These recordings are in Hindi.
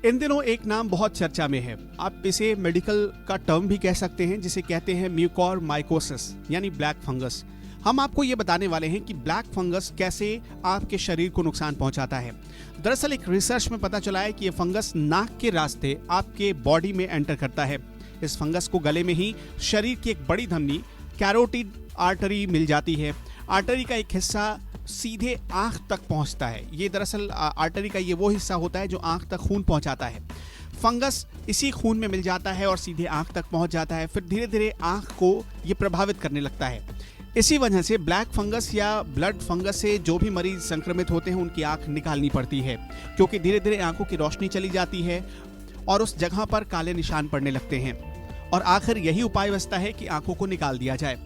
इन दिनों एक नाम बहुत चर्चा में है। आप इसे मेडिकल का टर्म भी कह सकते हैं, जिसे कहते हैं म्यूकोरमाइकोसिस यानी ब्लैक फंगस। हम आपको ये बताने वाले हैं कि ब्लैक फंगस कैसे आपके शरीर को नुकसान पहुंचाता है। दरअसल एक रिसर्च में पता चला है कि ये फंगस नाक के रास्ते आपके बॉडी में एंटर करता है। इस फंगस को गले में ही शरीर की एक बड़ी धमनी कैरोटिड आर्टरी मिल जाती है। आर्टरी का एक हिस्सा सीधे आंख तक पहुंचता है। ये दरअसल आर्टरी का ये वो हिस्सा होता है जो आंख तक खून पहुंचाता है। फंगस इसी खून में मिल जाता है और सीधे आंख तक पहुंच जाता है। फिर धीरे धीरे आंख को ये प्रभावित करने लगता है। इसी वजह से ब्लैक फंगस या ब्लड फंगस से जो भी मरीज संक्रमित होते हैं उनकी आंख निकालनी पड़ती है, क्योंकि धीरे धीरे आंखों की रोशनी चली जाती है और उस जगह पर काले निशान पड़ने लगते हैं और आखिर यही उपाय बचता है कि आंखों को निकाल दिया जाए।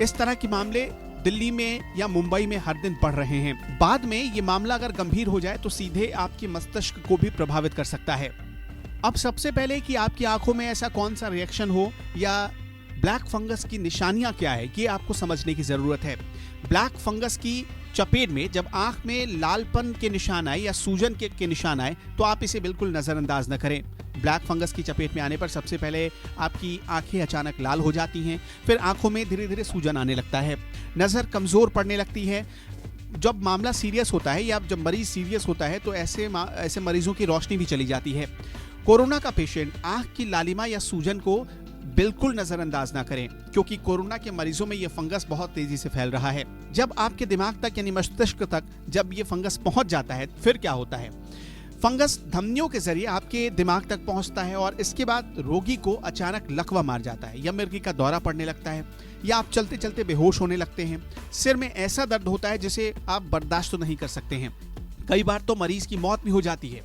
इस तरह के मामले दिल्ली में या मुंबई में हर दिन बढ़ रहे हैं। बाद में ये मामला अगर गंभीर हो जाए तो सीधे आपके मस्तिष्क को भी प्रभावित कर सकता है। अब सबसे पहले कि आपकी आंखों में ऐसा कौन सा रिएक्शन हो या ब्लैक फंगस की निशानियां क्या है, ये आपको समझने की जरूरत है। ब्लैक फंगस की चपेट में जब आंख में लालपन के निशान आए या सूजन के निशान आए तो आप इसे बिल्कुल नजरअंदाज न करें। ब्लैक फंगस की चपेट में आने पर सबसे पहले आपकी आंखें अचानक लाल हो जाती हैं, फिर आंखों में धीरे धीरे सूजन आने लगता है, नज़र कमज़ोर पड़ने लगती है। जब मामला सीरियस होता है या जब मरीज सीरियस होता है तो ऐसे मरीजों की रोशनी भी चली जाती है। कोरोना का पेशेंट आंख की लालिमा या सूजन को बिल्कुल नजरअंदाज ना करें, क्योंकि कोरोना के मरीजों में यह फंगस बहुत तेजी से फैल रहा है। जब आपके दिमाग तक यानी मस्तिष्क तक जब ये फंगस पहुंच जाता है फिर क्या होता है? फंगस धमनियों के जरिए आपके दिमाग तक पहुंचता है और इसके बाद रोगी को अचानक लकवा मार जाता है या मिर्गी का दौरा पड़ने लगता है या आप चलते चलते बेहोश होने लगते हैं। सिर में ऐसा दर्द होता है जिसे आप बर्दाश्त तो नहीं कर सकते हैं। कई बार तो मरीज की मौत भी हो जाती है।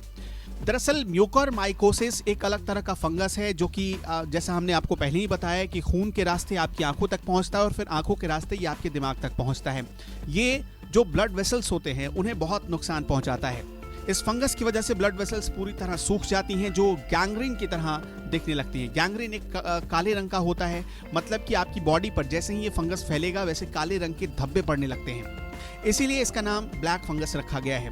दरअसल म्यूकोरमाइकोसिस एक अलग तरह का फंगस है जो कि जैसा हमने आपको पहले ही बताया कि खून के रास्ते आपकी आंखों तक पहुंचता है और फिर आंखों के रास्ते ये आपके दिमाग तक पहुंचता है। ये जो ब्लड वेसल्स होते हैं उन्हें बहुत नुकसान पहुंचाता है। इस फंगस की वजह से ब्लड वेसल्स पूरी तरह सूख जाती हैं जो गैंग्रीन की तरह दिखने लगती हैं। गैंग्रीन एक काले रंग का होता है, मतलब कि आपकी बॉडी पर जैसे ही ये फंगस फैलेगा वैसे काले रंग के धब्बे पड़ने लगते हैं। इसीलिए इसका नाम ब्लैक फंगस रखा गया है।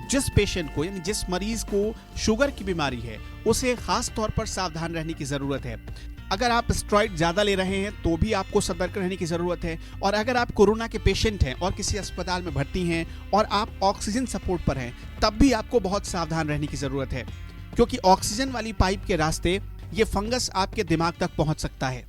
जिस पेशेंट को यानी जिस मरीज को शुगर की बीमारी है उसे खास तौर पर सावधान रहने की जरूरत है। अगर आप स्टेरॉइड ज्यादा ले रहे हैं तो भी आपको सतर्क रहने की जरूरत है। और अगर आप कोरोना के पेशेंट हैं और किसी अस्पताल में भर्ती हैं और आप ऑक्सीजन सपोर्ट पर हैं तब भी आपको बहुत सावधान रहने की जरूरत है, क्योंकि ऑक्सीजन वाली पाइप के रास्ते ये फंगस आपके दिमाग तक पहुंच सकता है।